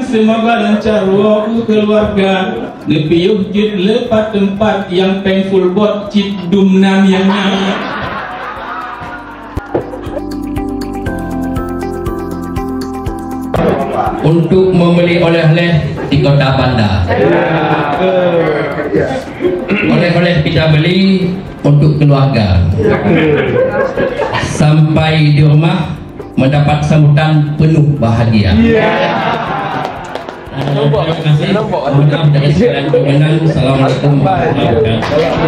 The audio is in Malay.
semoga lancar waktu keluarga. Lepiuh jid lepat tempat yang painful bot cip dumnan yang naik. Untuk membeli oleh-oleh di Kota Bandar. Oleh-oleh kita beli untuk keluarga. Sampai di rumah mendapat sambutan penuh bahagia. Terima kasih. Mohon maaf dari segala kemenangan. Assalamualaikum warahmatullahi wabarakatuh.